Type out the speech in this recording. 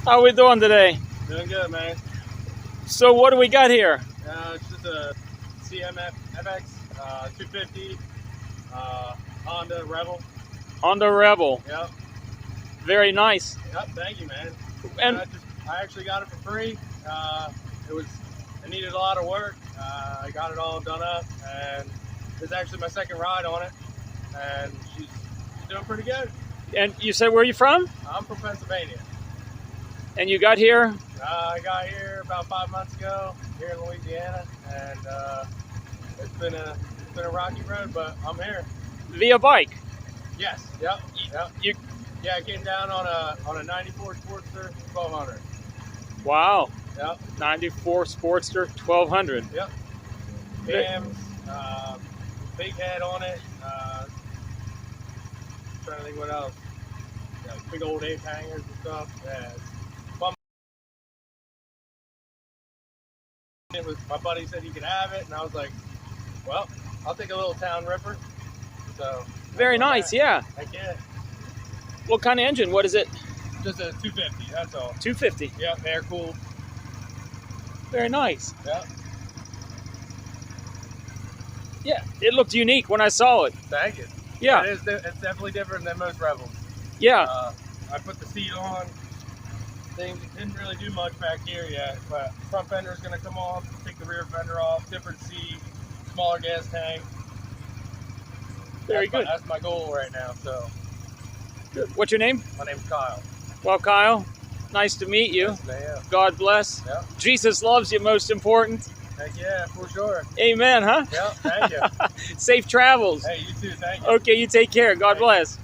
How we doing today? Doing good, man. So what do we got here? It's just a CMF-FX 250 Honda Rebel. Honda Rebel. Yep. Very nice. Yep. Thank you, man. And I actually got it for free. It needed a lot of work. I got it all done up, and this is actually my second ride on it, and she's doing pretty good. and you said, where are you from? I'm from Pennsylvania. And you got here? I got here about 5 months ago, here in Louisiana, and it's been a rocky road, but I'm here. Via bike? Yes. Yep. Yep. You? Yeah, I came down on a '94 Sportster 1200. Wow. Yep. 94 Sportster 1200. Yep. Cams, big head on it. Trying to think what else. Yeah, big old ape hangers and stuff. Yeah. My buddy said he could have it, and I was like, well, I'll take a little town ripper. So. Very nice, yeah. Heck yeah. What kind of engine? What is it? Just a 250, that's all. 250. Yep, air cooled. Very nice. Yep. Yeah, it looked unique when I saw it. Thank you. Yeah. It's definitely different than most Rebels. Yeah. I put the seat on. Things didn't really do much back here yet, but front fender is going to come off, take the rear fender off, different seat, smaller gas tank. Very good. That's my goal right now. So. Good. What's your name? My name's Kyle. Well, Kyle, nice to meet you. Yes, ma'am. God bless. Yep. Jesus loves you, most important. Heck yeah, for sure. Amen, huh? Yep, thank you. Safe travels. Hey, you too, thank you. Okay, you take care. God bless.